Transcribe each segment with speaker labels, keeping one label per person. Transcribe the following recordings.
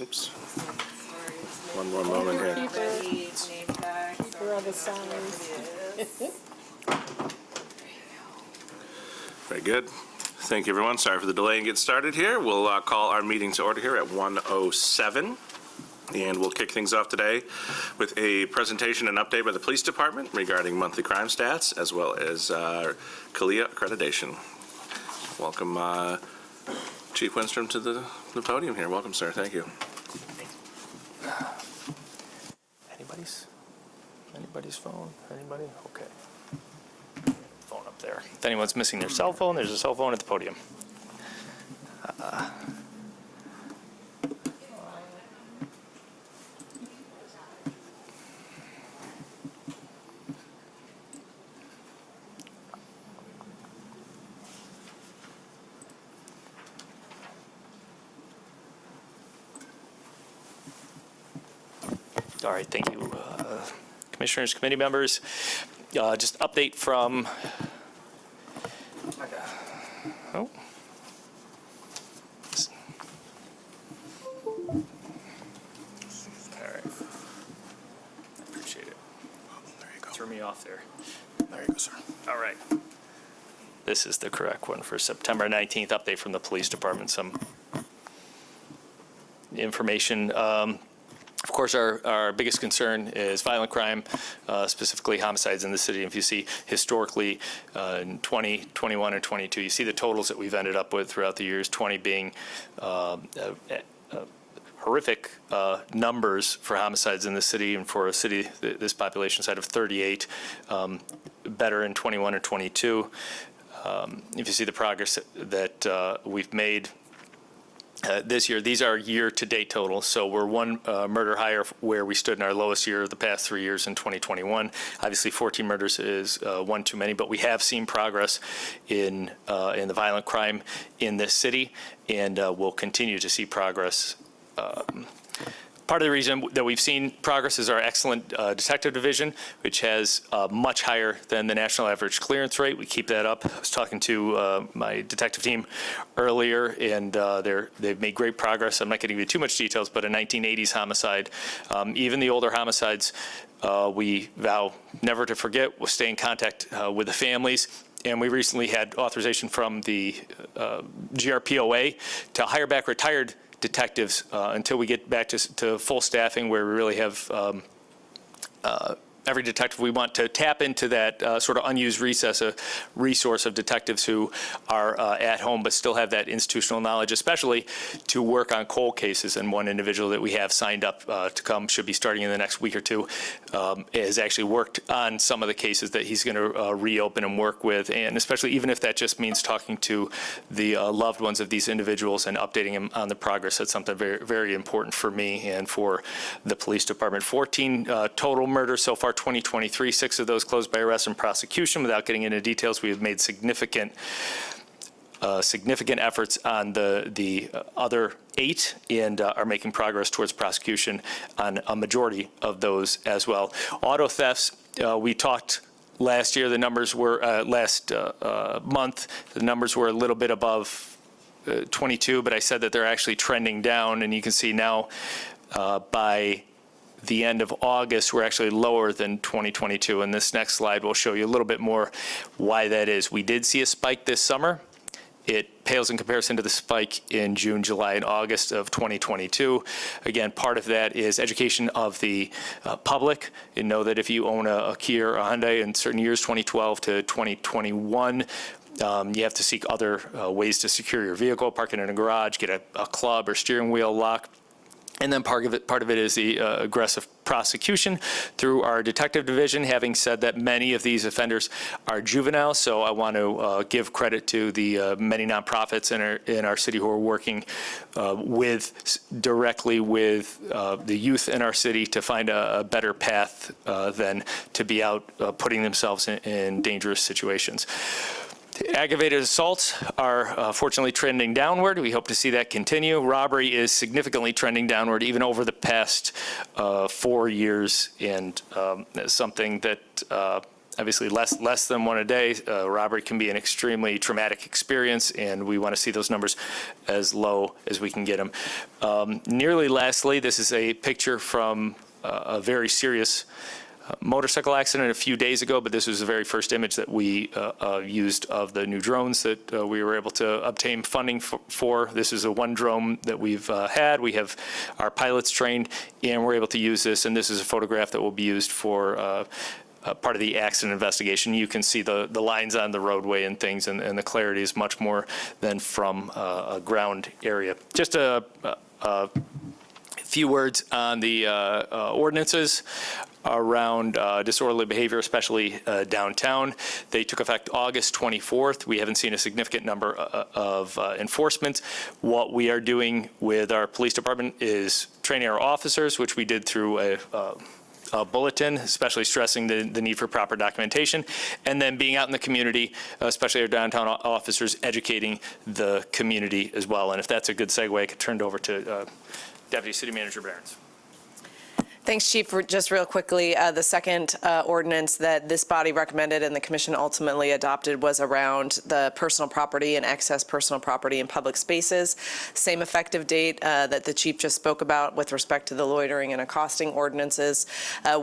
Speaker 1: Oops. One more moment here.
Speaker 2: Keeper of the signs.
Speaker 1: Very good. Thank you, everyone. Sorry for the delay and get started here. We'll call our meeting to order here at 1:07. And we'll kick things off today with a presentation and update by the police department regarding monthly crime stats, as well as CALEA accreditation. Welcome, Chief Winstrom, to the podium here. Welcome, sir. Thank you.
Speaker 3: Anybody's phone? Anybody? Okay. Phone up there. If anyone's missing their cell phone, there's a cell phone at the podium. All right, thank you, commissioners, committee members. Just update from, oh. All right. I appreciate it.
Speaker 1: There you go.
Speaker 3: Threw me off there.
Speaker 1: There you go, sir.
Speaker 3: All right. This is the correct one for September 19th. Update from the police department. Some information. Of course, our biggest concern is violent crime, specifically homicides in the city. And if you see historically in 20, 21, and 22, you see the totals that we've ended up with throughout the years, 20 being horrific numbers for homicides in the city, and for a city this population side of 38, better in 21 and 22. If you see the progress that we've made this year, these are year-to-date totals. So we're one murder higher where we stood in our lowest year of the past 3 years in 2021. Obviously, 14 murders is one too many, but we have seen progress in the violent crime in this city, and we'll continue to see progress. Part of the reason that we've seen progress is our excellent detective division, which has much higher than the national average clearance rate. We keep that up. I was talking to my detective team earlier, and they've made great progress. I'm not going to give you too much details, but a 1980s homicide, even the older homicides, we vow never to forget. We'll stay in contact with the families. And we recently had authorization from the GRPOA to hire back retired detectives until we get back to full staffing, where we really have every detective. We want to tap into that sort of unused resource of detectives who are at home but still have that institutional knowledge, especially to work on cold cases. And one individual that we have signed up to come, should be starting in the next week or two, has actually worked on some of the cases that he's going to reopen and work with. And especially even if that just means talking to the loved ones of these individuals and updating them on the progress, that's something very, very important for me and for the police department. 14 total murders so far, 2023, 6 of those closed by arrest and prosecution. Without getting into details, we have made significant efforts on the other 8, and are making progress towards prosecution on a majority of those as well. Auto thefts, we talked last year, the numbers were, last month, the numbers were a little bit above 22, but I said that they're actually trending down, and you can see now by the end of August, we're actually lower than 2022. And this next slide will show you a little bit more why that is. We did see a spike this summer. It pales in comparison to the spike in June, July, and August of 2022. Again, part of that is education of the public. You know that if you own a Kia or a Hyundai in certain years, 2012 to 2021, you have to seek other ways to secure your vehicle, park it in a garage, get a club or steering wheel lock. And then part of it is the aggressive prosecution through our detective division. Having said that, many of these offenders are juvenile, so I want to give credit to the many nonprofits in our city who are working directly with the youth in our city to find a better path than to be out putting themselves in dangerous situations. Aggravated assaults are fortunately trending downward. We hope to see that continue. Robbery is significantly trending downward, even over the past 4 years, and something that obviously less than one a day. Robbery can be an extremely traumatic experience, and we want to see those numbers as low as we can get them. Nearly lastly, this is a picture from a very serious motorcycle accident a few days ago, but this was the very first image that we used of the new drones that we were able to obtain funding for. This is a one drone that we've had. We have our pilots trained, and we're able to use this, and this is a photograph that will be used for part of the accident investigation. You can see the lines on the roadway and things, and the clarity is much more than from a ground area. Just a few words on the ordinances around disorderly behavior, especially downtown. They took effect August 24th. We haven't seen a significant number of enforcement. What we are doing with our police department is training our officers, which we did through a bulletin, especially stressing the need for proper documentation, and then being out in the community, especially our downtown officers, educating the community as well. And if that's a good segue, I could turn it over to Deputy City Manager Behrens.
Speaker 2: Thanks, Chief. Just real quickly, the second ordinance that this body recommended and the commission ultimately adopted was around the personal property and excess personal property in public spaces. Same effective date that the chief just spoke about with respect to the loitering and accosting ordinances.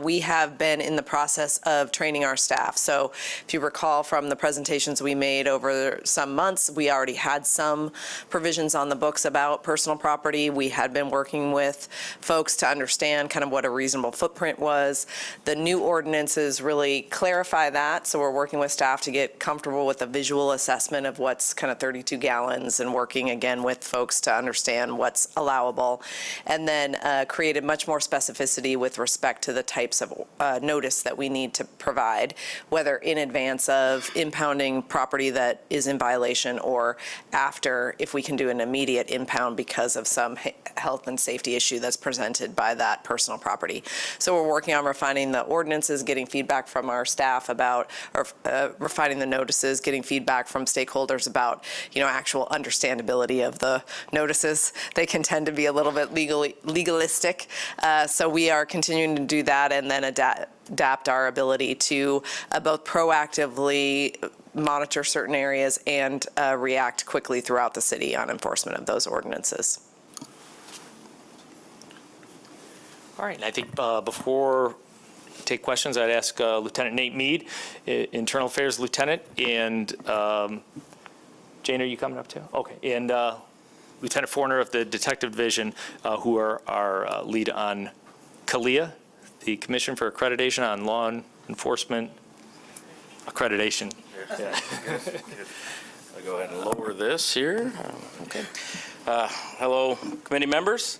Speaker 2: We have been in the process of training our staff. So if you recall from the presentations we made over some months, we already had some provisions on the books about personal property. We had been working with folks to understand kind of what a reasonable footprint was. The new ordinances really clarify that, so we're working with staff to get comfortable with the visual assessment of what's kind of 32 gallons and working again with folks to understand what's allowable, and then created much more specificity with respect to the types of notice that we need to provide, whether in advance of impounding property that is in violation or after, if we can do an immediate impound because of some health and safety issue that's presented by that personal property. So we're working on refining the ordinances, getting feedback from our staff about, or refining the notices, getting feedback from stakeholders about, actual understandability of the notices. They can tend to be a little bit legalistic. So we are continuing to do that and then adapt our ability to both proactively monitor certain areas and react quickly throughout the city on enforcement of those ordinances.
Speaker 3: All right, and I think before we take questions, I'd ask Lieutenant Nate Mead, Internal Affairs Lieutenant, and Jane, are you coming up too? Okay, and Lieutenant Forner of the Detective Division, who are our lead on CALEA, the Commission for Accreditation on Law Enforcement Accreditation. Yeah.
Speaker 4: I'll go ahead and lower this here. Okay. Hello, committee members.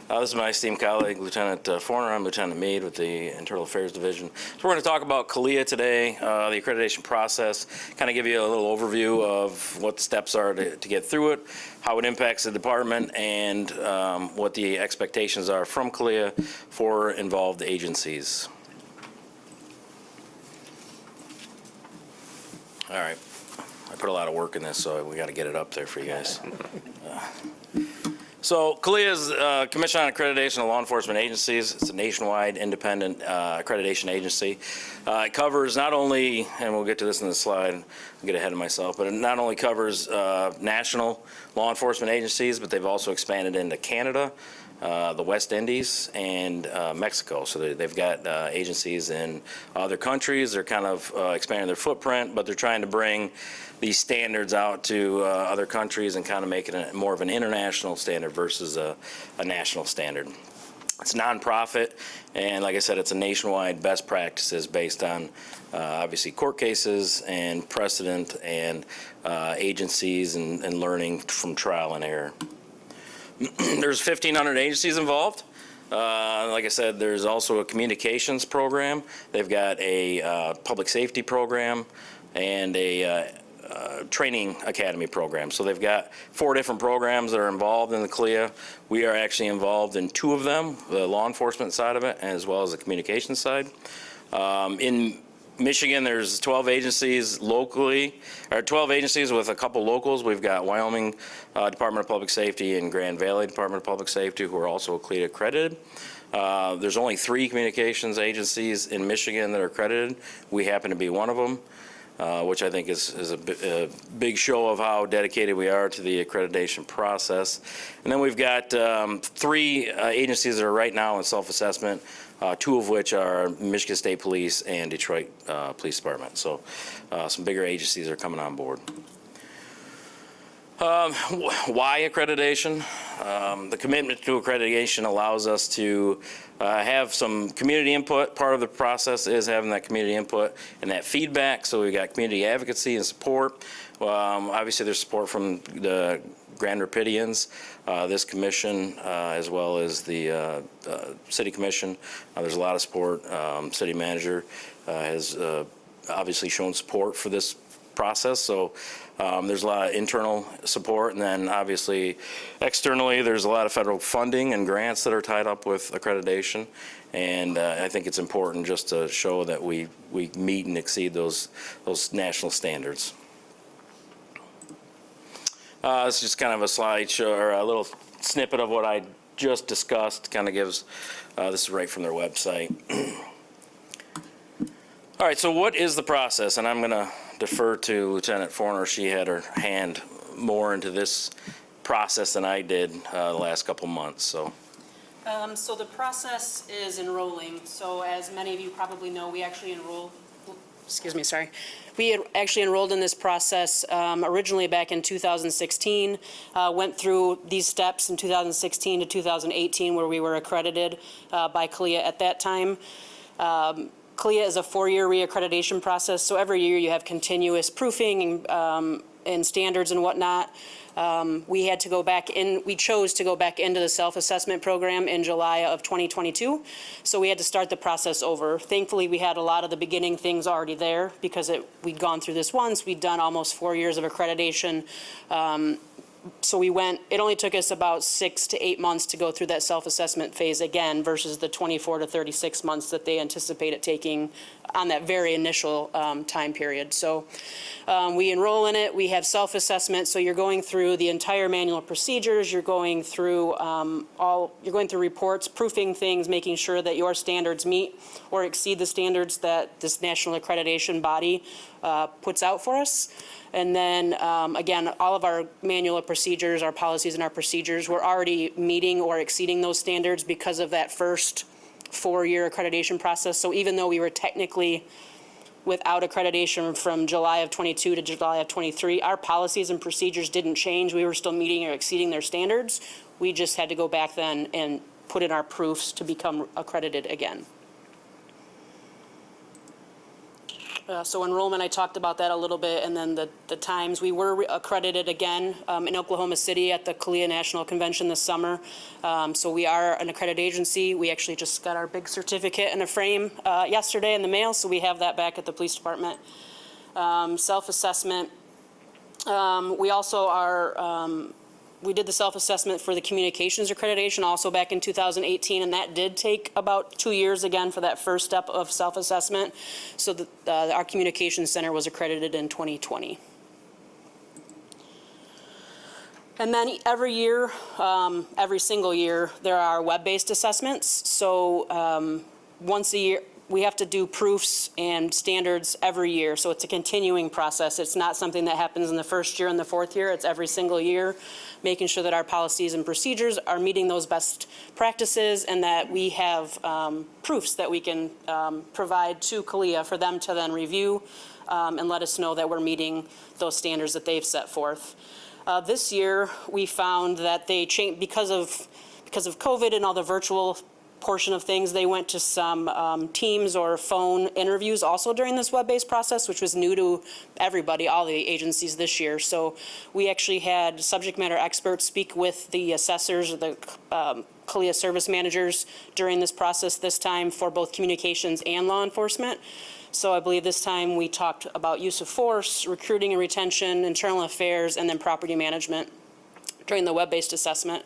Speaker 4: This is my esteemed colleague, Lieutenant Forner. I'm Lieutenant Mead with the Internal Affairs Division. So we're going to talk about CALEA today, the accreditation process, kind of give you a little overview of what the steps are to get through it, how it impacts the department, and what the expectations are from CALEA for involved agencies. All right. I put a lot of work in this, so we got to get it up there for you guys. So CALEA is Commission on Accreditation of Law Enforcement Agencies. It's a nationwide independent accreditation agency. It covers not only, and we'll get to this in the slide, I'll get ahead of myself, but it not only covers national law enforcement agencies, but they've also expanded into Canada, the West Indies, and Mexico. So they've got agencies in other countries. They're kind of expanding their footprint, but they're trying to bring these standards out to other countries and kind of make it more of an international standard versus a national standard. It's nonprofit, and like I said, it's a nationwide best practices based on obviously court cases and precedent and agencies and learning from trial and error. There's 1,500 agencies involved. Like I said, there's also a communications program. They've got a public safety program and a training academy program. So they've got 4 different programs that are involved in the CALEA. We are actually involved in 2 of them, the law enforcement side of it, as well as the communications side. In Michigan, there's 12 agencies locally, or 12 agencies with a couple locals. We've got Wyoming Department of Public Safety and Grand Valley Department of Public Safety, who are also CALEA accredited. There's only 3 communications agencies in Michigan that are accredited. We happen to be one of them, which I think is a big show of how dedicated we are to the accreditation process. And then we've got 3 agencies that are right now in self-assessment, 2 of which are Michigan State Police and Detroit Police Department. So some bigger agencies are coming on board. Why accreditation? The commitment to accreditation allows us to have some community input. Part of the process is having that community input and that feedback. So we've got community advocacy and support. Obviously, there's support from the Grand Rapidians, this commission, as well as the City Commission. There's a lot of support. City Manager has obviously shown support for this process. So there's a lot of internal support, and then obviously externally there's a lot of federal funding and grants that are tied up with accreditation, and I think it's important just to show that we meet and exceed those national standards. This is just kind of a slideshow or a little snippet of what I just discussed. Kind of gives this is right from their website. All right, so what is the process? And I'm going to defer to Lieutenant Forner. She had her hand more into this process than I did the last couple months. So
Speaker 5: the process is enrolling. So as many of you probably know, we actually enrolled. We had actually enrolled in this process originally back in 2016. Went through these steps in 2016 to 2018 where we were accredited by CALEA at that time. CALEA is a 4-year reaccreditation process, so every year you have continuous proofing and standards and whatnot. We had to go back in. We chose to go back into the self-assessment program in July of 2022, so we had to start the process over. Thankfully, we had a lot of the beginning things already there because we'd gone through this once. We'd done almost 4 years of accreditation. So it only took us about 6 to 8 months to go through that self-assessment phase again versus the 24 to 36 months that they anticipate it taking on that very initial time period. So we enroll in it, we have self-assessment, so you're going through the entire manual of procedures, you're going through reports, proofing things, making sure that your standards meet or exceed the standards that this national accreditation body puts out for us. And then, again, all of our manual of procedures, our policies and our procedures, we're already meeting or exceeding those standards because of that first 4-year accreditation process. So even though we were technically without accreditation from July of 22 to July of 23, our policies and procedures didn't change. We were still meeting or exceeding their standards. We just had to go back then and put in our proofs to become accredited again. So enrollment, I talked about that a little bit, and then the times. We were accredited again in Oklahoma City at the CALEA National Convention this summer. So we are an accredited agency. We actually just got our big certificate in a frame yesterday in the mail, so we have that back at the police department. Self-assessment. We also are we did the self-assessment for the communications accreditation also back in 2018, and that did take about 2 years again for that first step of self-assessment. So our communications center was accredited in 2020. And then every year, every single year, there are web-based assessments. So once a year, we have to do proofs and standards every year. So it's a continuing process. It's not something that happens in the first year and the 4th year. It's every single year, making sure that our policies and procedures are meeting those best practices and that we have proofs that we can provide to CALEA for them to then review and let us know that we're meeting those standards that they've set forth. This year, we found that they changed because of COVID and all the virtual portion of things. They went to some Teams or phone interviews also during this web-based process, which was new to everybody, all the agencies this year. So we actually had subject matter experts speak with the assessors or the CALEA service managers during this process this time for both communications and law enforcement. So I believe this time we talked about use of force, recruiting and retention, internal affairs, and then property management during the web-based assessment.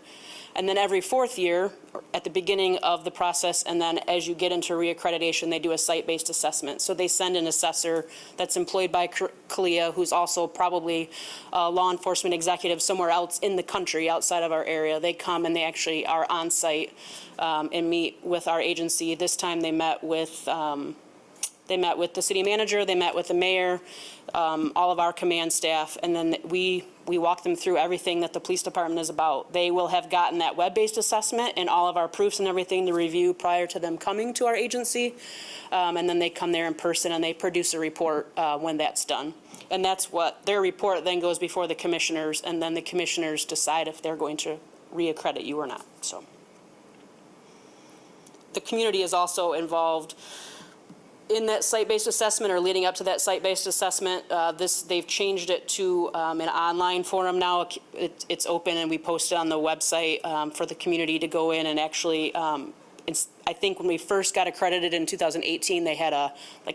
Speaker 5: And then every fourth year, at the beginning of the process, and then as you get into reaccreditation, they do a site-based assessment. So they send an assessor that's employed by CALEA, who's also probably a law enforcement executive somewhere else in the country outside of our area. They come and they actually are on site and meet with our agency. This time they met with the city manager, they met with the mayor, all of our command staff, and then we walk them through everything that the police department is about. They will have gotten that web-based assessment and all of our proofs and everything to review prior to them coming to our agency. And then they come there in person and they produce a report when that's done. And that's what, their report then goes before the commissioners, and then the commissioners decide if they're going to reaccredit you or not, so. The community is also involved in that site-based assessment or leading up to that site-based assessment. They've changed it to an online forum now. It's open and we post it on the website for the community to go in and actually, I think when we first got accredited in 2018, they had a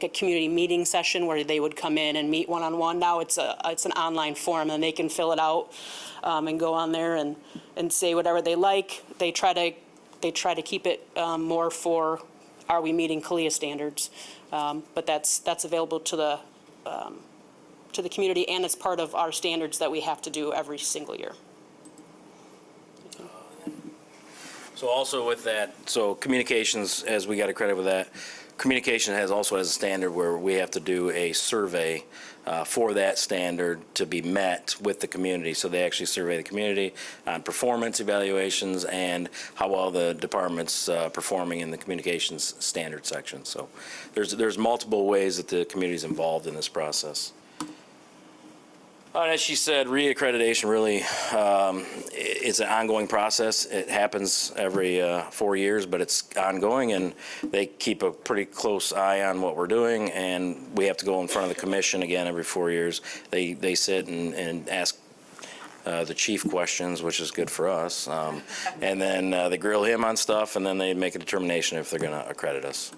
Speaker 5: community meeting session where they would come in and meet one-on-one. Now it's an online form and they can fill it out and go on there and say whatever they like. They try to keep it more for, are we meeting CALEA standards? But that's available to the community, and it's part of our standards that we have to do every single year.
Speaker 4: So also with that, so communications, as we got accredited with that, communication also has a standard where we have to do a survey for that standard to be met with the community. So they actually survey the community on performance evaluations and how well the department's performing in the communications standard section. So there's multiple ways that the community is involved in this process. As she said, reaccreditation really is an ongoing process. It happens every 4 years, but it's ongoing, and they keep a pretty close eye on what we're doing, and we have to go in front of the commission again every 4 years. They sit and ask the chief questions, which is good for us, and then they grill him on stuff, and then they make a determination if they're going to accredit us.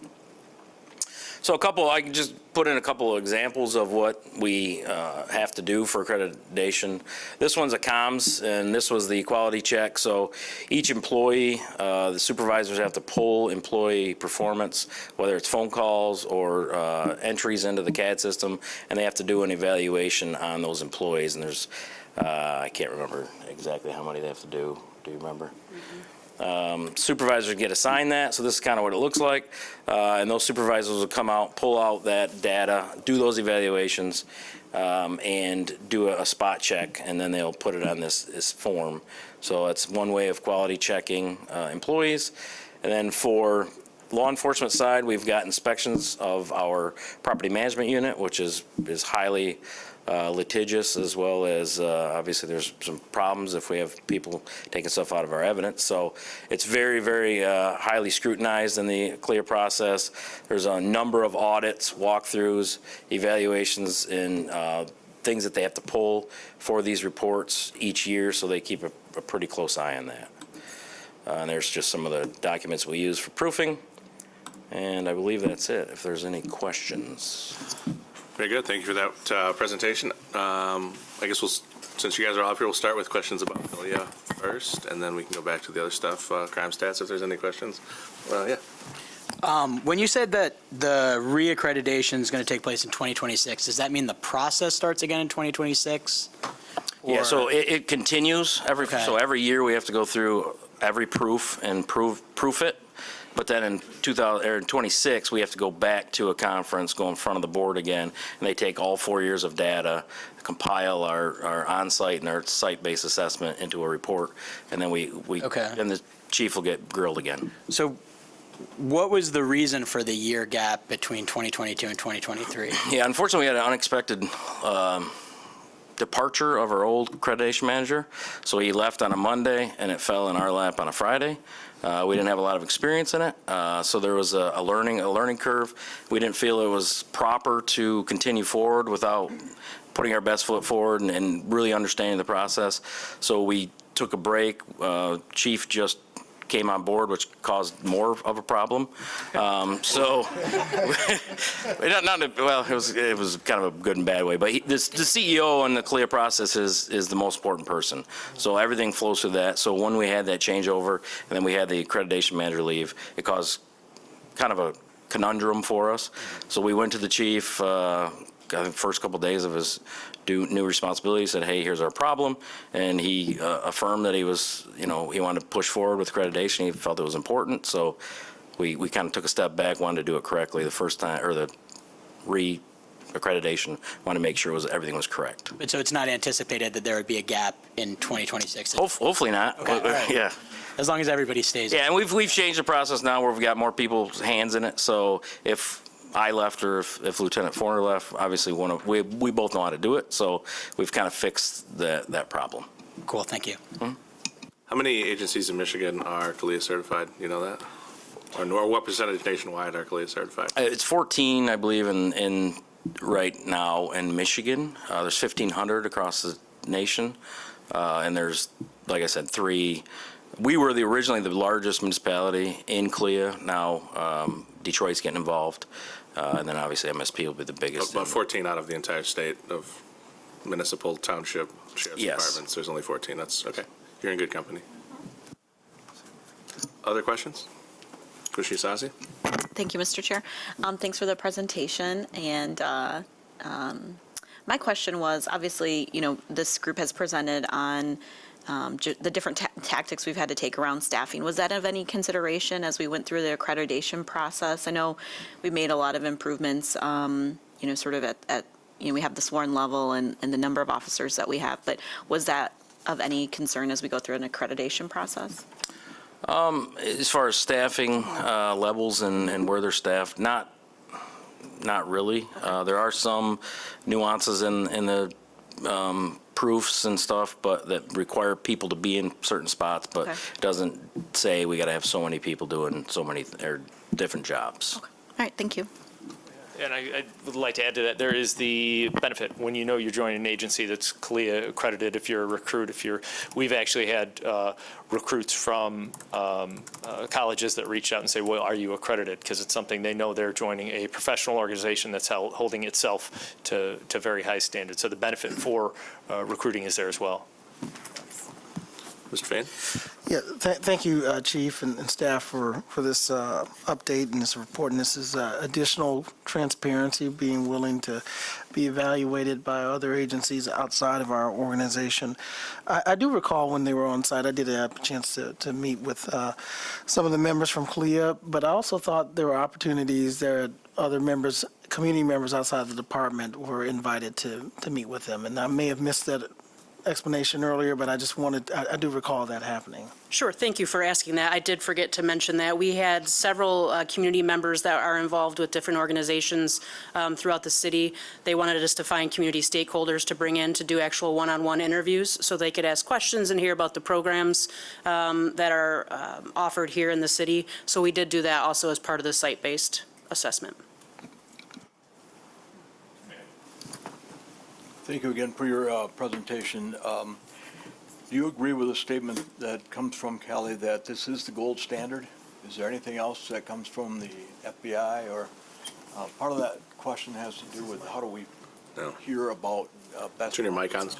Speaker 4: So I can just put in a couple of examples of what we have to do for accreditation. This one's a comms, and this was the quality check. So each employee, the supervisors have to pull employee performance, whether it's phone calls or entries into the CAD system, and they have to do an evaluation on those employees. And there's, I can't remember exactly how many they have to do. Do you remember? Mm-hmm. Supervisors get assigned that, so this is kind of what it looks like, and those supervisors will come out, pull out that data, do those evaluations, and do a spot check, and then they'll put it on this form. So that's one way of quality checking employees. And then for law enforcement side, we've got inspections of our property management unit, which is highly litigious, as well as obviously there's some problems if we have people taking stuff out of our evidence. So it's very, very highly scrutinized in the CLEAR process. There's a number of audits, walkthroughs, evaluations, and things that they have to pull for these reports each year, so they keep a pretty close eye on that. And there's just some of the documents we use for proofing, and I believe that's it, if there's any questions.
Speaker 1: Very good. Thank you for that presentation. I guess since you guys are all up here, we'll start with questions about CALEA first, and then we can go back to the other stuff, crime stats, if there's any questions. Yeah.
Speaker 6: When you said that the reaccreditation is going to take place in 2026, does that mean the process starts again in 2026?
Speaker 4: Yeah, so it continues so every year we have to go through every proof and proof it. But then in 2026, we have to go back to a conference, go in front of the board again, and they take all 4 years of data, compile our on-site and our site-based assessment into a report, and then and the chief will get grilled again.
Speaker 6: So what was the reason for the year gap between 2022 and 2023?
Speaker 4: Yeah, unfortunately, we had an unexpected departure of our old accreditation manager. So he left on a Monday, and it fell in our lap on a Friday. We didn't have a lot of experience in it, so there was a learning curve. We didn't feel it was proper to continue forward without putting our best foot forward and really understanding the process. So we took a break. Chief just came on board, which caused more of a problem. So, it was kind of a good and bad way. But the CEO in the CLIA process is the most important person. So everything flows through that. So when we had that changeover, and then we had the accreditation manager leave, it caused kind of a conundrum for us. So we went to the chief, I think first couple days of his new responsibility, said, hey, here's our problem. And he affirmed that he was, he wanted to push forward with accreditation. He felt it was important. So we kind of took a step back, wanted to do it correctly the first time, or the accreditation, wanted to make sure everything was correct.
Speaker 6: But so it's not anticipated that there would be a gap in 2026?
Speaker 4: Hopefully not.
Speaker 6: Okay, all right.
Speaker 4: Yeah.
Speaker 6: As long as everybody stays.
Speaker 4: Yeah, and we've changed the process now where we've got more people's hands in it. So if I left or if Lieutenant Forner left, obviously we both know how to do it. So we've kind of fixed that problem.
Speaker 6: Cool, thank you.
Speaker 1: How many agencies in Michigan are CALIA certified? You know that? Or what percentage nationwide are CALIA certified?
Speaker 4: It's 14, I believe, in right now in Michigan. There's 1,500 across the nation, and there's, like I said, 3. We were originally the largest municipality in CLIA. Now Detroit's getting involved, and then obviously MSP will be the biggest.
Speaker 1: About 14 out of the entire state of municipal, township, sheriff's
Speaker 4: Yes.
Speaker 1: departments. There's only 14. That's okay. You're in good company. Other questions? Commissioner Sassi?
Speaker 7: Thank you, Mr. Chair. Thanks for the presentation. And my question was, obviously, this group has presented on the different tactics we've had to take around staffing. Was that of any consideration as we went through the accreditation process? I know we made a lot of improvements, sort of at we have the sworn level and the number of officers that we have, but was that of any concern as we go through an accreditation process?
Speaker 4: As far as staffing levels and where they're staffed, not really. There are some nuances in the proofs and stuff, but that require people to be in certain spots, but
Speaker 7: Okay.
Speaker 4: it doesn't say we got to have so many people doing so many different jobs.
Speaker 7: Okay. All right, thank you.
Speaker 3: And I would like to add to that, there is the benefit when you know you're joining an agency that's CLIA accredited. If you're a recruit, we've actually had recruits from colleges that reached out and say, well, are you accredited? Because it's something they know they're joining a professional organization that's holding itself to very high standards. So the benefit for recruiting is there as well.
Speaker 1: Mr. Fain?
Speaker 8: Yeah, thank you, Chief and staff for this update and this report. And this is additional transparency, being willing to be evaluated by other agencies outside of our organization. I do recall when they were on site, I did have a chance to meet with some of the members from CLIA, but I also thought there were opportunities there. Other members, community members outside the department were invited to meet with them. And I may have missed that explanation earlier, but I do recall that happening.
Speaker 5: Sure, thank you for asking that. I did forget to mention that. We had several community members that are involved with different organizations throughout the city. They wanted us to find community stakeholders to bring in to do actual one-on-one interviews so they could ask questions and hear about the programs that are offered here in the city. So we did do that also as part of the site-based assessment.
Speaker 9: Thank you again for your presentation. Do you agree with the statement that comes from Kelly that this is the gold standard? Is there anything else that comes from the FBI? Or part of that question has to do with how do we hear about best
Speaker 1: Turn your mic on.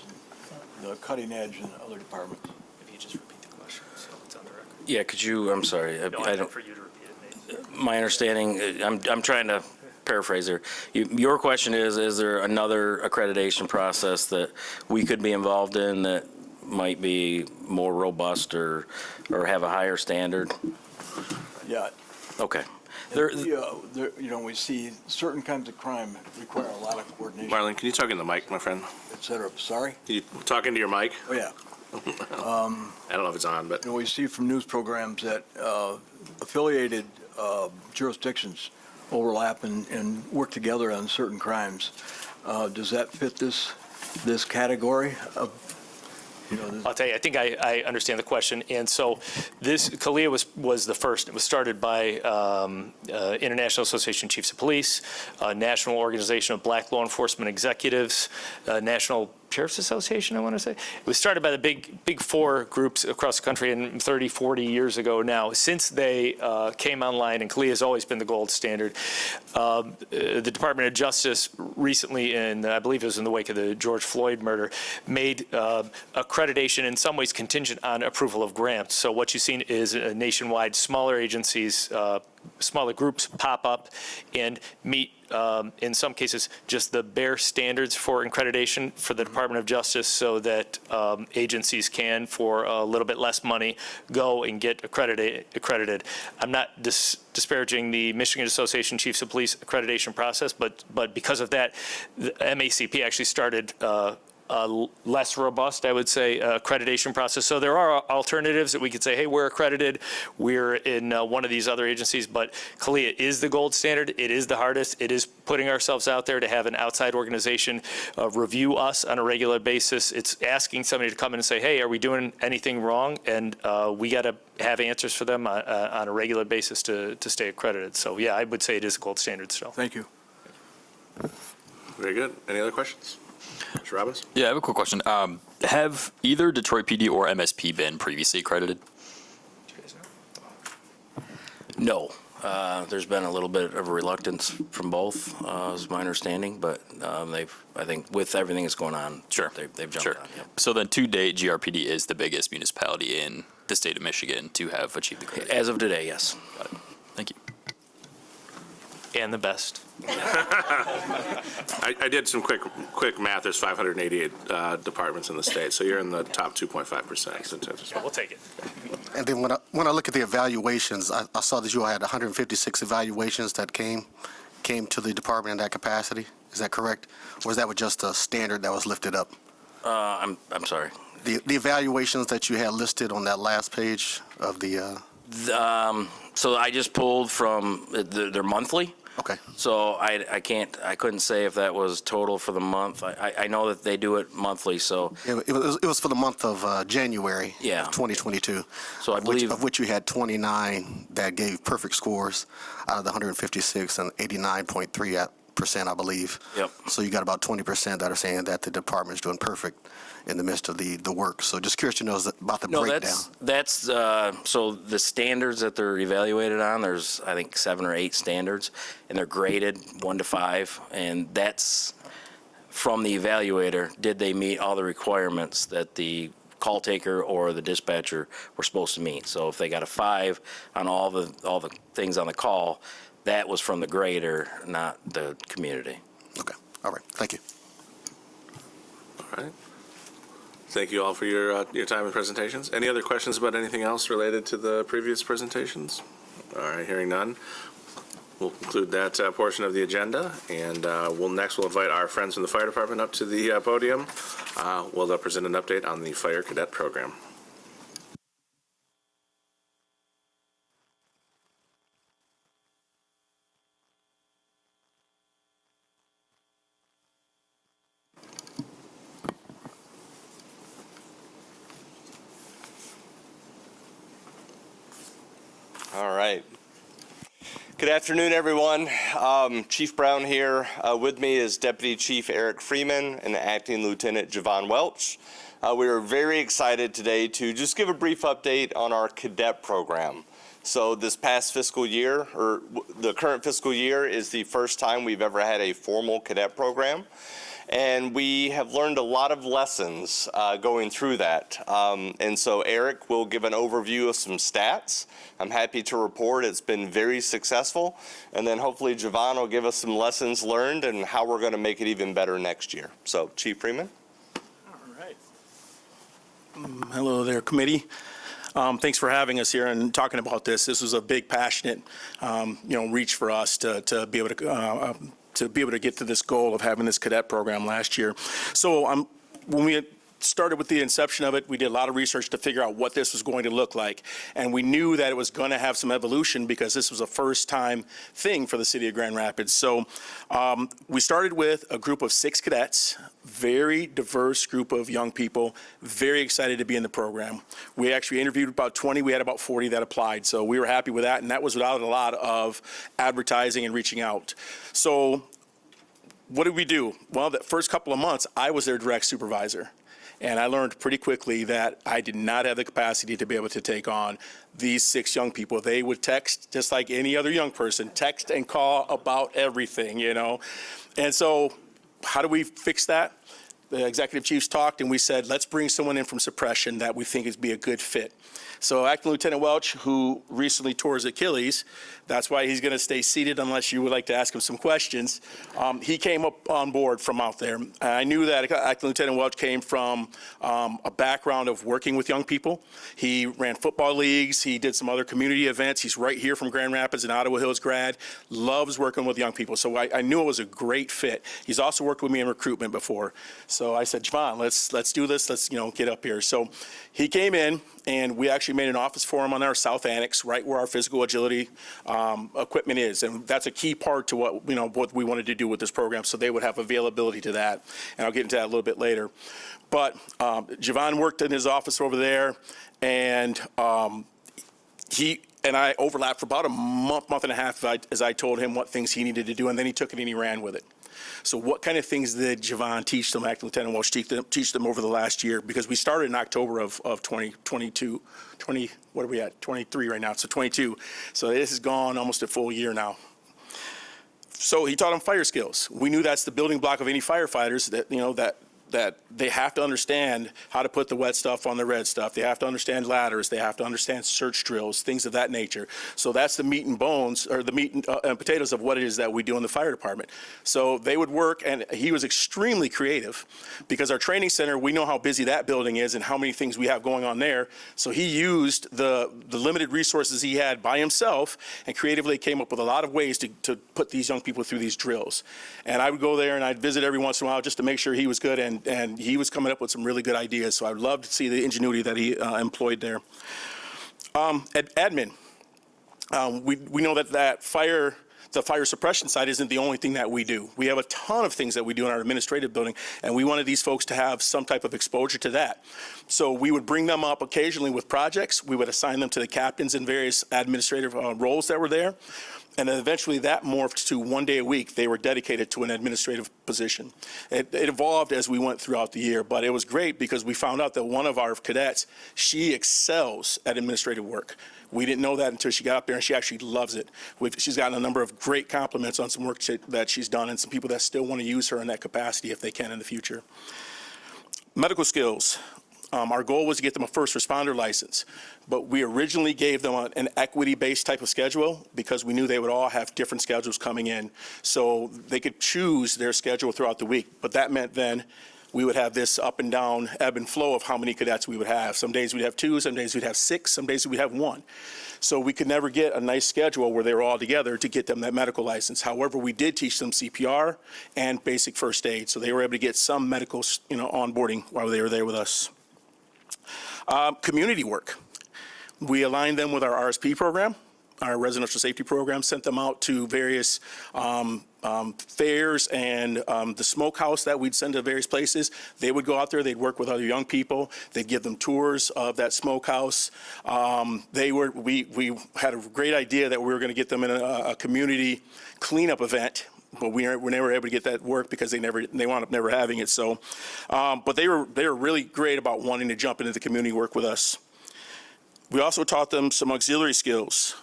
Speaker 9: the cutting edge in other departments?
Speaker 3: If you just repeat the question, so it's on the record.
Speaker 4: Yeah, could you, I'm sorry.
Speaker 3: No, I don't for you to repeat it, Nate.
Speaker 4: My understanding, I'm trying to paraphrase here. Your question is there another accreditation process that we could be involved in that might be more robust or have a higher standard?
Speaker 9: Yeah.
Speaker 4: Okay.
Speaker 9: We see certain kinds of crime require a lot of coordination,
Speaker 1: Marlene, can you talk in the mic, my friend?
Speaker 9: et cetera. Sorry?
Speaker 1: Can you talk into your mic?
Speaker 9: Oh, yeah.
Speaker 1: I don't know if it's on, but
Speaker 9: We see from news programs that affiliated jurisdictions overlap and work together on certain crimes. Does that fit this category of,
Speaker 3: I'll tell you, I think I understand the question. And so this, CALIA was the first. It was started by International Association of Chiefs of Police, National Organization of Black Law Enforcement Executives, National Sheriff's Association, I want to say. It was started by the big four groups across the country and 30, 40 years ago now. Since they came online, and CALEA has always been the gold standard, the Department of Justice recently, and I believe it was in the wake of the George Floyd murder, made accreditation in some ways contingent on approval of grants. So what you've seen is nationwide smaller agencies, smaller groups pop up and meet, in some cases, just the bare standards for accreditation for the Department of Justice so that agencies can, for a little bit less money, go and get accredited. I'm not disparaging the Michigan Association of Chiefs of Police accreditation process, but because of that, the MACP actually started less robust, I would say, accreditation process. So there are alternatives that we could say, hey, we're accredited, we're in one of these other agencies, but CALEA is the gold standard. It is the hardest. It is putting ourselves out there to have an outside organization review us on a regular basis. It's asking somebody to come in and say, hey, are we doing anything wrong? And we got to have answers for them on a regular basis to stay accredited. So yeah, I would say it is gold standard still.
Speaker 9: Thank you.
Speaker 1: Very good. Any other questions? Mr. Robbins?
Speaker 10: Yeah, I have a quick question. Have either Detroit PD or MSP been previously accredited?
Speaker 4: No. There's been a little bit of a reluctance from both, is my understanding, but I think with everything that's going on,
Speaker 10: Sure.
Speaker 4: they've jumped
Speaker 10: Sure.
Speaker 4: on. Yep.
Speaker 10: So then to date, GRPD is the biggest municipality in the state of Michigan to have achieved the accreditation.
Speaker 4: As of today, yes.
Speaker 10: Got it. Thank you.
Speaker 3: And the best.
Speaker 1: I did some quick math. There's 588 departments in the state, so you're in the top 2.5%.
Speaker 3: We'll take it.
Speaker 11: And then when I look at the evaluations, I saw that you all had 156 evaluations that came to the department in that capacity. Is that correct? Or is that with just a standard that was lifted up?
Speaker 4: I'm sorry.
Speaker 11: The evaluations that you had listed on that last page of the,
Speaker 4: So I just pulled from their monthly.
Speaker 11: okay.
Speaker 4: So I couldn't say if that was total for the month. I know that they do it monthly, so
Speaker 11: It was for the month of January
Speaker 4: Yeah.
Speaker 11: of 2022.
Speaker 4: So I believe-
Speaker 11: Of which you had 29 that gave perfect scores out of the 156 and 89.3%, I believe.
Speaker 4: Yep.
Speaker 11: So you got about 20% that are saying that the department is doing perfect in the midst of the work. So just curious to know about the
Speaker 4: no,
Speaker 11: breakdown.
Speaker 4: that's so the standards that they're evaluated on. There's I think 7 or 8 standards, and they're graded 1 to 5, and that's from the evaluator. Did they meet all the requirements that the call taker or the dispatcher were supposed to meet? So if they got a 5 on all the things on the call, that was from the grader, not the community.
Speaker 11: Okay. All right. Thank you.
Speaker 1: All right. Thank you all for your time and presentations. Any other questions about anything else related to the previous presentations? All right, hearing none. We'll conclude that portion of the agenda, and we'll invite our friends from the fire department up to the podium. We'll present an update on the fire cadet program.
Speaker 12: All right. Good afternoon, everyone. Chief Brown here. With me is Deputy Chief Eric Freeman and Acting Lieutenant Javon Welch. We are very excited today to just give a brief update on our cadet program. So this past fiscal year, or the current fiscal year, is the first time we've ever had a formal cadet program. And we have learned a lot of lessons going through that. And so Eric will give an overview of some stats. I'm happy to report it's been very successful. And then hopefully Javon will give us some lessons learned and how we're going to make it even better next year. So Chief Freeman.
Speaker 13: All right. Hello there, committee. Thanks for having us here and talking about this. This was a big, passionate, reach for us to be able to get to this goal of having this cadet program last year. So when we started with the inception of it, we did a lot of research to figure out what this was going to look like. And we knew that it was going to have some evolution because this was a first-time thing for the city of Grand Rapids. So we started with a group of 6 cadets, very diverse group of young people, very excited to be in the program. We actually interviewed about 20. We had about 40 that applied. So we were happy with that, and that was without a lot of advertising and reaching out. So what did we do? Well, the first couple of months, I was their direct supervisor. And I learned pretty quickly that I did not have the capacity to be able to take on these 6 young people. They would text just like any other young person, text and call about everything, you know. And so how do we fix that? The executive chiefs talked and we said, let's bring someone in from suppression that we think is be a good fit. So Acting Lieutenant Welch, who recently tore his Achilles, that's why he's going to stay seated unless you would like to ask him some questions. He came up on board from out there. I knew that Acting Lieutenant Welch came from a background of working with young people. He ran football leagues. He did some other community events. He's right here from Grand Rapids, an Ottawa Hills grad, loves working with young people. So I knew it was a great fit. He's also worked with me in recruitment before. So I said, Javon, let's do this. Let's, get up here. So he came in and we actually made an office for him on our South Annex, right where our physical agility equipment is. And that's a key part to what, what we wanted to do with this program, so they would have availability to that. And I'll get into that a little bit later. But Javon worked in his office over there, and he and I overlapped for about a month and a half as I told him what things he needed to do, and then he took it and he ran with it. So what kind of things did Javon teach them, Acting Lieutenant Welch, teach them over the last year? Because we started in October of 2022, what are we at, 23 right now, so 22. So this has gone almost a full year now. So he taught them fire skills. We knew that's the building block of any firefighters, that they have to understand how to put the wet stuff on the red stuff. They have to understand ladders. They have to understand search drills, things of that nature. So that's the meat and bones, or the meat and potatoes of what it is that we do in the fire department. So they would work, and he was extremely creative because our training center, we know how busy that building is and how many things we have going on there. So he used the limited resources he had by himself and creatively came up with a lot of ways to put these young people through these drills. And I would go there and I'd visit every once in a while just to make sure he was good, and he was coming up with some really good ideas. So I'd love to see the ingenuity that he employed there. Admin, we know that the fire suppression side isn't the only thing that we do. We have a ton of things that we do in our administrative building, and we wanted these folks to have some type of exposure to that. So we would bring them up occasionally with projects. We would assign them to the captains in various administrative roles that were there. And then eventually that morphed to 1 day a week. They were dedicated to an administrative position. It evolved as we went throughout the year, but it was great because we found out that one of our cadets, she excels at administrative work. We didn't know that until she got up there, and she actually loves it. She's gotten a number of great compliments on some work that she's done, and some people that still want to use her in that capacity if they can in the future. Medical skills. Our goal was to get them a first responder license, but we originally gave them an equity-based type of schedule because we knew they would all have different schedules coming in. So they could choose their schedule throughout the week, but that meant then we would have this up and down ebb and flow of how many cadets we would have. Some days we'd have 2, some days we'd have 6, some days we'd have 1. So we could never get a nice schedule where they were all together to get them that medical license. However, we did teach them CPR and basic first aid, so they were able to get some medical, onboarding while they were there with us. Community work. We aligned them with our RSP program, our residential safety program, sent them out to various fairs and the smokehouse that we'd send to various places. They would go out there, they'd work with other young people, they'd give them tours of that smokehouse. We had a great idea that we were going to get them in a community cleanup event, but we were never able to get that work because they wound up never having it. So, but they were really great about wanting to jump into the community work with us. We also taught them some auxiliary skills.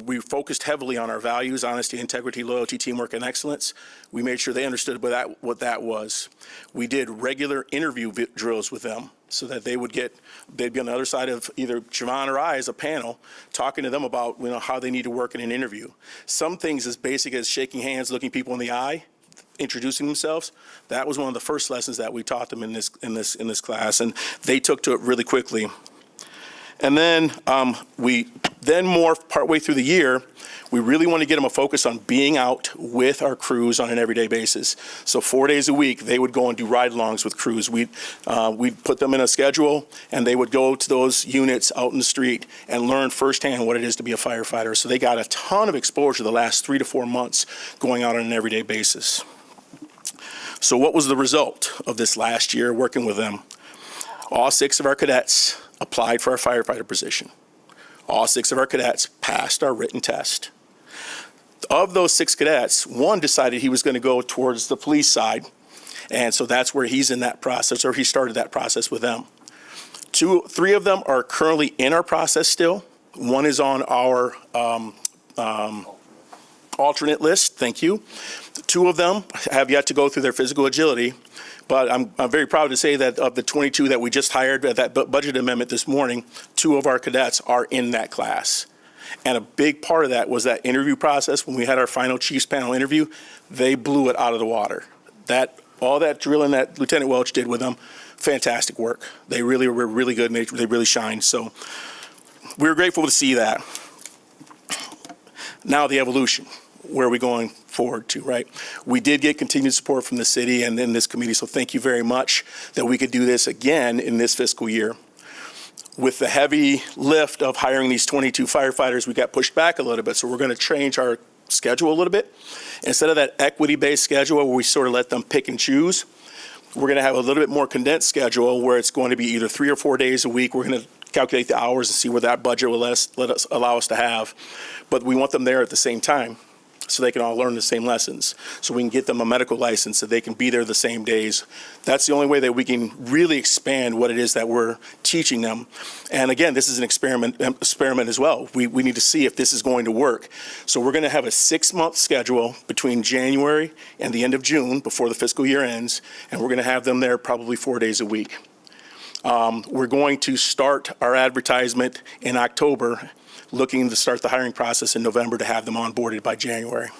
Speaker 13: We focused heavily on our values: honesty, integrity, loyalty, teamwork, and excellence. We made sure they understood what that was. We did regular interview drills with them so that they'd be on the other side of either Javon or I as a panel talking to them about how they need to work in an interview. Some things as basic as shaking hands, looking people in the eye, introducing themselves. That was one of the first lessons that we taught them in this class, and they took to it really quickly. And then we then morphed partway through the year. We really want to get them a focus on being out with our crews on an everyday basis. So 4 days a week, they would go and do ride-alongs with crews. We'd put them in a schedule, and they would go to those units out in the street and learn firsthand what it is to be a firefighter. So they got a ton of exposure the last 3 to 4 months going out on an everyday basis. So what was the result of this last year working with them? All 6 of our cadets applied for our firefighter position. All 6 of our cadets passed our written test. Of those 6 cadets, one decided he was going to go towards the police side. And so that's where he's in that process, or he started that process with them. 3 of them are currently in our process still. One is on our alternate list, thank you. 2 of them have yet to go through their physical agility, but I'm very proud to say that of the 22 that we just hired at that budget amendment this morning, 2 of our cadets are in that class. And a big part of that was that interview process. When we had our final Chiefs panel interview, they blew it out of the water. All that drilling that Lieutenant Welch did with them, fantastic work. They really were really good, and they really shined. So we were grateful to see that. Now the evolution. Where are we going forward to, right? We did get continued support from the city and then this committee, so thank you very much that we could do this again in this fiscal year. With the heavy lift of hiring these 22 firefighters, we got pushed back a little bit, so we're going to change our schedule a little bit. Instead of that equity-based schedule where we sort of let them pick and choose, we're going to have a little bit more condensed schedule where it's going to be either 3 or 4 days a week. We're going to calculate the hours and see where that budget will allow us to have. But we want them there at the same time so they can all learn the same lessons, so we can get them a medical license so they can be there the same days. That's the only way that we can really expand what it is that we're teaching them. And again, this is an experiment as well. We need to see if this is going to work. So we're going to have a 6-month schedule between January and the end of June before the fiscal year ends, and we're going to have them there probably 4 days a week. We're going to start our advertisement in October, looking to start the hiring process in November to have them onboarded by January.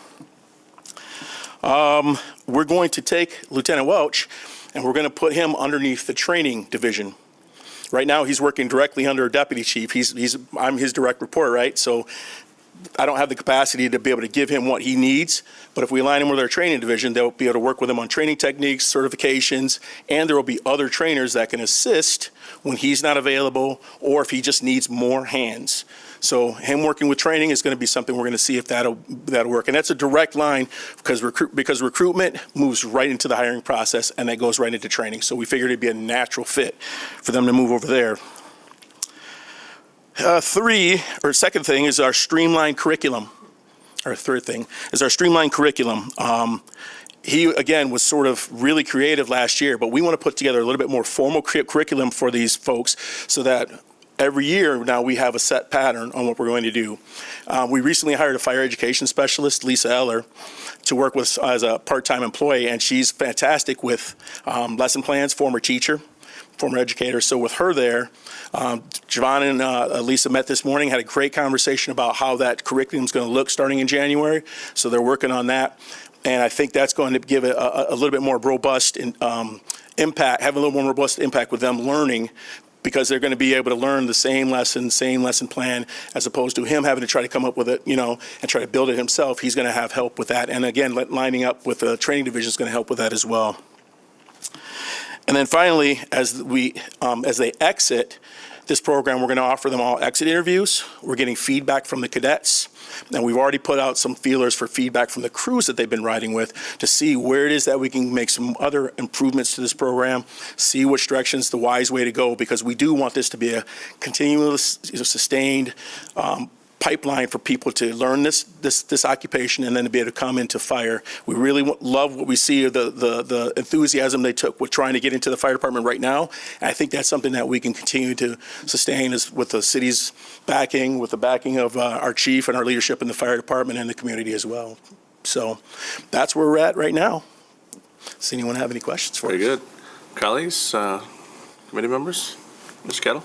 Speaker 13: We're going to take Lieutenant Welch and we're going to put him underneath the training division. Right now, he's working directly under a deputy chief. I'm his direct report, right? So I don't have the capacity to be able to give him what he needs, but if we align him with our training division, they'll be able to work with him on training techniques, certifications, and there will be other trainers that can assist when he's not available or if he just needs more hands. So him working with training is going to be something we're going to see if that'll work. And that's a direct line because recruitment moves right into the hiring process and that goes right into training. So we figured it'd be a natural fit for them to move over there. Second thing is our streamlined curriculum. Our third thing is our streamlined curriculum. He, again, was sort of really creative last year, but we want to put together a little bit more formal curriculum for these folks so that every year now we have a set pattern on what we're going to do. We recently hired a fire education specialist, Lisa Eller, to work with as a part-time employee, and she's fantastic with lesson plans, former teacher, former educator. So with her there, Javon and Lisa met this morning, had a great conversation about how that curriculum is going to look starting in January. So they're working on that. And I think that's going to give it a little bit more robust impact, have a little more robust impact with them learning, because they're going to be able to learn the same lesson plan, as opposed to him having to try to come up with it, and try to build it himself. He's going to have help with that. And again, lining up with the training division is going to help with that as well. And then finally, as they exit this program, we're going to offer them all exit interviews. We're getting feedback from the cadets. And we've already put out some feelers for feedback from the crews that they've been riding with to see where it is that we can make some other improvements to this program, see which direction's the wise way to go, because we do want this to be a continuous, sustained pipeline for people to learn this occupation and then to be able to come into fire. We really love what we see of the enthusiasm they took with trying to get into the fire department right now. And I think that's something that we can continue to sustain with the city's backing, with the backing of our chief and our leadership in the fire department and the community as well. So that's where we're at right now. Does anyone have any questions for us?
Speaker 1: Very good. Colleagues, committee members, Mr. Kettle?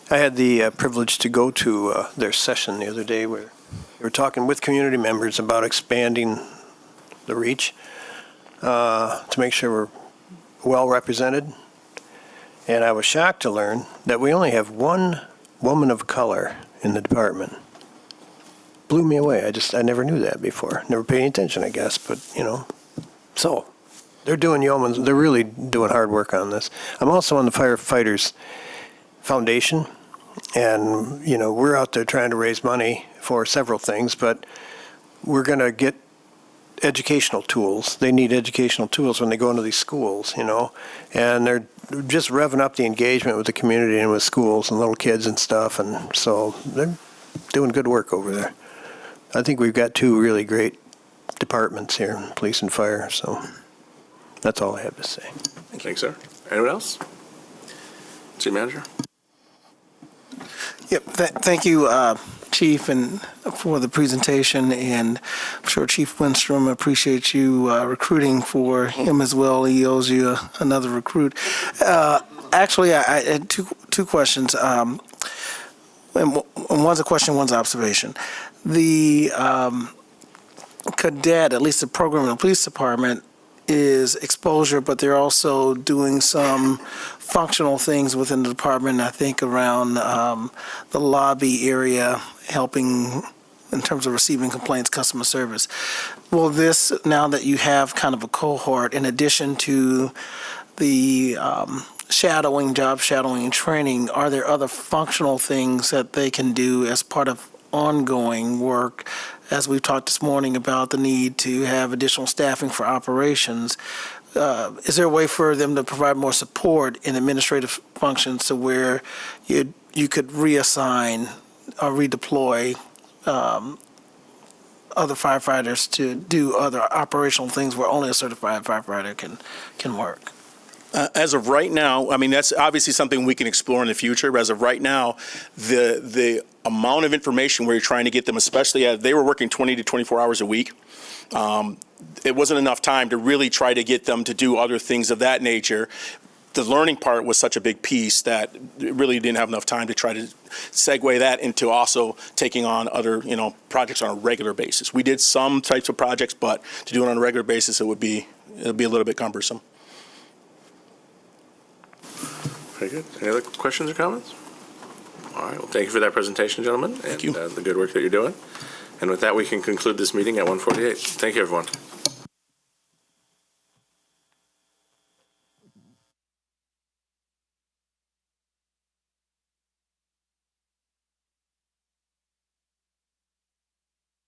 Speaker 14: I had the privilege to go to their session the other day where they were talking with community members about expanding the reach to make sure we're well represented. And I was shocked to learn that we only have one woman of color in the department. Blew me away. I never knew that before. Never paid any attention, I guess, but So they're doing yeoman's. They're really doing hard work on this. I'm also on the Firefighters Foundation, and we're out there trying to raise money for several things, but we're going to get educational tools. They need educational tools when they go into these schools, and they're just revving up the engagement with the community and with schools and little kids and stuff, and so doing good work over there. I think we've got two really great departments here, police and fire, so that's all I have to say.
Speaker 1: Thanks, sir. Anyone else? City Manager?
Speaker 8: Yep, thank you, Chief, and for the presentation, and I'm sure Chief Winstrom appreciates you recruiting for him as well. He owes you another recruit. Actually, I had two questions. And one's a question, one's an observation. The cadet, at least the program in the police department, is exposure, but they're also doing some functional things within the department, I think around the lobby area, helping in terms of receiving complaints, customer service. Will this, now that you have kind of a cohort, in addition to the shadowing, job shadowing and training, are there other functional things that they can do as part of ongoing work? As we've talked this morning about the need to have additional staffing for operations, is there a way for them to provide more support in administrative functions to where you could reassign or redeploy other firefighters to do other operational things where only a certified firefighter can work?
Speaker 13: As of right now, I mean, that's obviously something we can explore in the future, but as of right now, the amount of information where you're trying to get them, especially as they were working 20 to 24 hours a week, it wasn't enough time to really try to get them to do other things of that nature. The learning part was such a big piece that it really didn't have enough time to try to segue that into also taking on other, projects on a regular basis. We did some types of projects, but to do it on a regular basis, it'll be a little bit cumbersome.
Speaker 1: Very good. Any other questions or comments? All right, well, thank you for that presentation, gentlemen.
Speaker 13: Thank you.
Speaker 1: And the good work that you're doing. And with that, we can conclude this meeting at 1:48. Thank you, everyone.